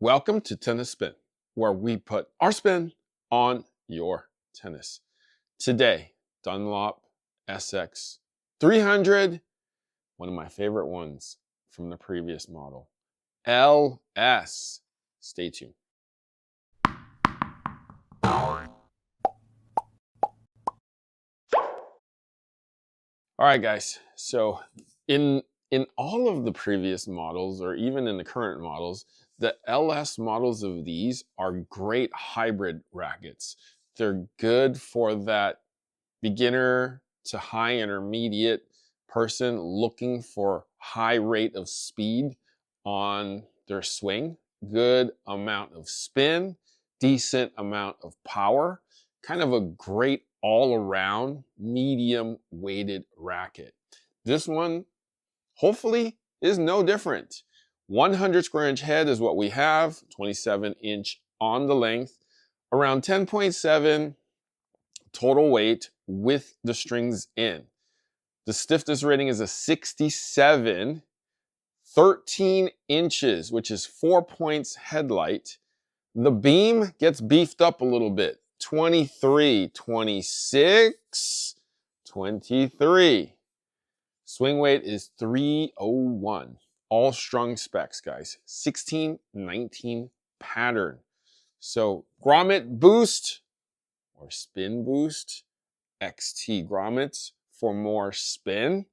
Welcome to Tennis Spin, where we put our spin on your tennis. Today, Dunlop SX 300, one of my favorite ones from the previous model, LS. Stay tuned. All right, guys. So in all of the previous models, or even in the current models, the LS models of these are great hybrid rackets. They're good for that beginner to high intermediate person looking for high rate of speed on their swing, good amount of spin, decent amount of power, kind of a great all-around medium weighted racket. This one hopefully is no different. 100 square inch head is what we have, 27 inch on the length, around 10.7 total weight with the strings in. The stiffness rating is a 67, 13 inches, which is 4 points headlight. The beam gets beefed up a little bit, 23, 26, 23. Swing weight is 301. All strung specs, guys. 1619 pattern. So grommet boost or spin boost. XT grommets for more spin.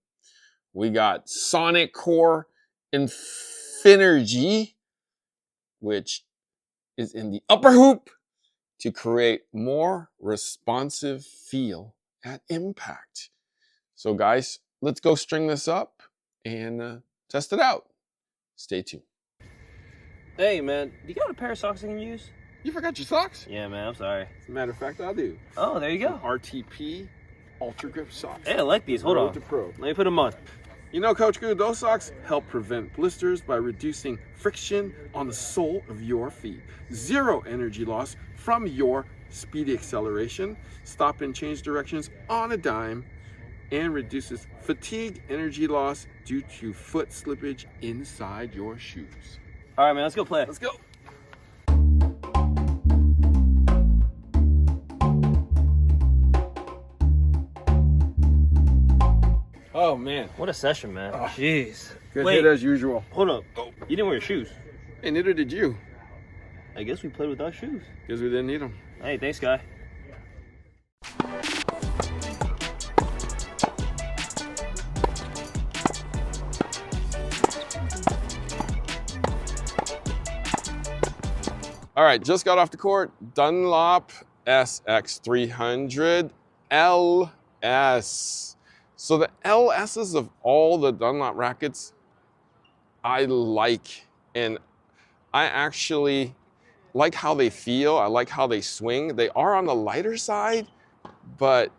We got Sonic Core Infinergy, which is in the upper hoop to create more responsive feel at impact. So guys, let's go string this up and test it out. Stay tuned. Hey man, do you got a pair of socks I can use? You forgot your socks? Yeah man, I'm sorry. As a matter of fact, I do. Oh, there you go. RTP Ultra Grip socks. Hey, I like these. Hold on. To Pro. Let me put them on. You know, Coach Jerod, those socks help prevent blisters by reducing friction on the sole of your feet. Zero energy loss from your speedy acceleration. Stop and change directions on a dime. And reduces fatigue energy loss due to foot slippage inside your shoes. All right, man, let's go play. Let's go. Oh, man. What a session, man. Oh, jeez. Good hit as usual. Hold up. Oh, you didn't wear your shoes. Hey, neither did you. I guess we played without shoes. Because we didn't need them. Hey, thanks, guy. All right, just got off the court. Dunlop SX 300 LS. So the LSs of all the Dunlop rackets, I like. And I actually like how they feel. I like how they swing. They are on the lighter side, but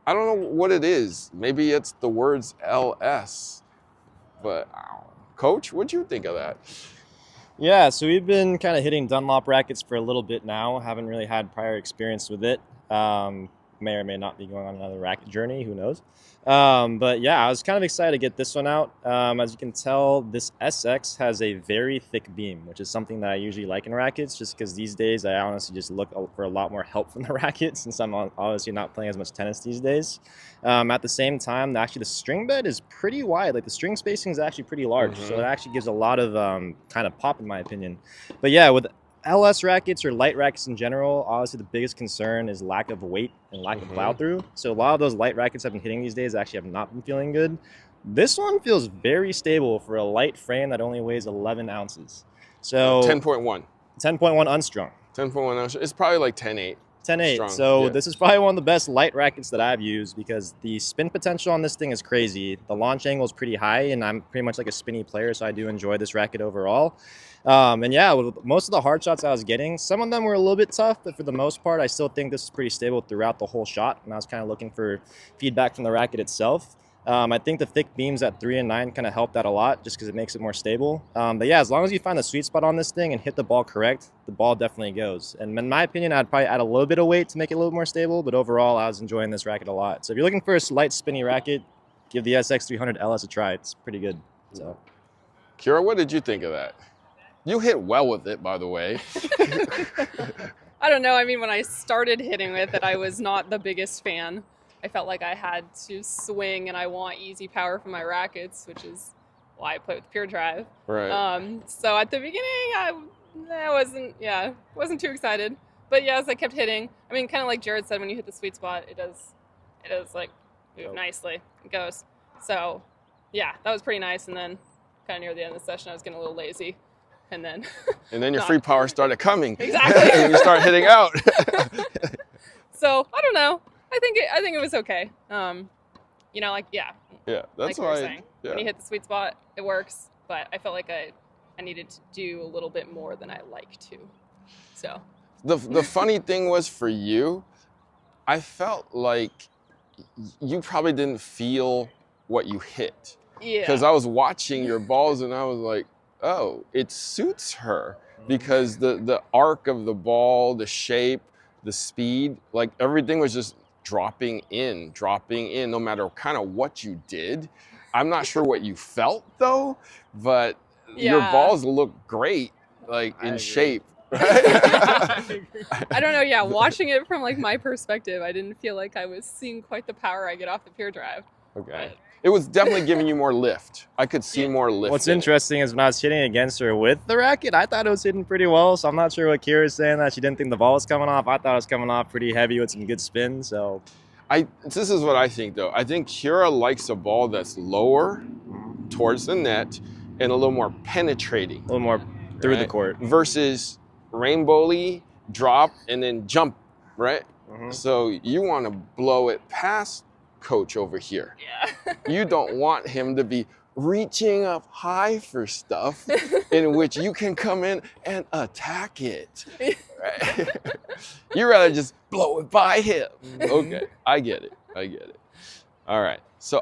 I don't know what it is. Maybe it's the words LS. But Coach, what'd you think of that? Yeah, so we've been kind of hitting Dunlop rackets for a little bit now. Haven't really had prior experience with it. May or may not be going on another racket journey, who knows. But yeah, I was kind of excited to get this one out. As you can tell, this SX has a very thick beam, which is something that I usually like in rackets, just because these days I honestly just look for a lot more help from the racket since I'm obviously not playing as much tennis these days. At the same time, actually the string bed is pretty wide. Like the string spacing is actually pretty large, so it actually gives a lot of kind of pop in my opinion. But yeah, with LS rackets or light rackets in general, obviously the biggest concern is lack of weight and lack of plow through. So a lot of those light rackets I've been hitting these days actually have not been feeling good. This one feels very stable for a light frame that only weighs 11 ounces. So 10.1. 10.1 unstrung. 10.1 unstrung. It's probably like 10.8. 10.8. So this is probably one of the best light rackets that I've used because the spin potential on this thing is crazy. The launch angle is pretty high, and I'm pretty much like a spinny player, so I do enjoy this racket overall. And yeah, with most of the hard shots I was getting, some of them were a little bit tough, but for the most part, I still think this is pretty stable throughout the whole shot. And I was kind of looking for feedback from the racket itself. I think the thick beams at 3 and 9 kind of help that a lot just because it makes it more stable. But yeah, as long as you find the sweet spot on this thing and hit the ball correct, the ball definitely goes. And in my opinion, I'd probably add a little bit of weight to make it a little more stable, but overall, I was enjoying this racket a lot. So if you're looking for a light, spinny racket, give the SX 300 LS a try. It's pretty good. So, Kira, what did you think of that? You hit well with it, by the way. I don't know. I mean, when I started hitting with it, I was not the biggest fan. I felt like I had to swing, and I want easy power from my rackets, which is why I play with Pure Drive. Right. So at the beginning, I wasn't too excited. But yeah, as I kept hitting, I mean, kind of like Jerod said, when you hit the sweet spot, it does like move nicely. It goes. So yeah, that was pretty nice. And then kind of near the end of the session, I was getting a little lazy. And then your free power started coming. Exactly. And you start hitting out. So I don't know. I think it was okay. Like Yeah, that's like we why. were saying. When you hit the sweet spot, it works. But I felt like I needed to do a little bit more than I like to. So The funny thing was for you, I felt like you probably didn't feel what you hit. yeah. Because I was watching your balls and I was like, oh, it suits her. Because the arc of the ball, the shape, the speed, like everything was just dropping in, no matter kind of what you did. I'm not sure what you felt though, but your balls look great, like in shape. I don't know. Yeah, watching it from like my perspective, I didn't feel like I was seeing quite the power I get off the Pure Drive. Okay. It was definitely giving you more lift. I could see more lift. What's interesting is when I was hitting against her with the racket, I thought it was hitting pretty well. So I'm not sure what Kira's saying that she didn't think the ball was coming off. I thought it was coming off pretty heavy with some good spin. So this is what I think though. I think Kira likes a ball that's lower towards the net and a little more penetrating. A little more through the court. Versus rainbow-y, drop, and then jump, right? Mm-hmm. So you want to blow it past Coach over here. Yeah. You don't want him to be reaching up high for stuff in which you can come in and attack it. Right? You rather just blow it by him. Okay, I get it. All right, so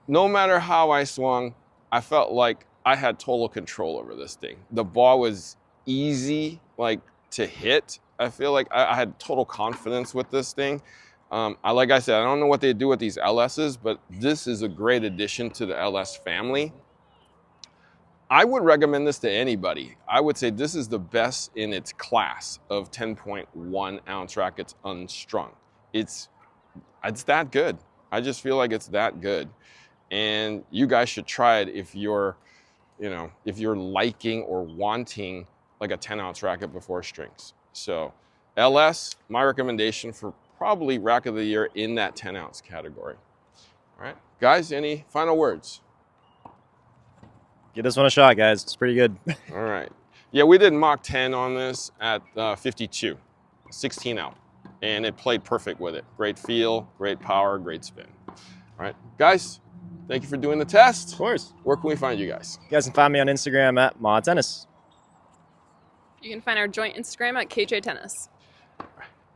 no matter how I swung, I felt like I had total control over this thing. The ball was easy, like to hit. I feel like I had total confidence with this thing. Like I said, I don't know what they do with these LSs, but this is a great addition to the LS family. I would recommend this to anybody. I would say this is the best in its class of 10.1 ounce rackets unstrung. It's that good. I just feel like it's that good. And you guys should try it if you're liking or wanting like a 10 ounce racket before strings. So LS, my recommendation for probably racket of the year in that 10 ounce category. All right, guys, any final words? Give this one a shot, guys. It's pretty good. All right. Yeah, we did Mach 10 on this at 52, 16 out, and it played perfect with it. Great feel, great power, great spin. All right, guys, thank you for doing the test. Of course. Where can we find you guys? You guys can find me on Instagram at Ma Tennis. You can find our joint Instagram at KJ Tennis.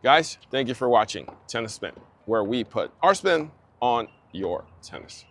Guys, thank you for watching Tennis Spin, where we put our spin on your tennis.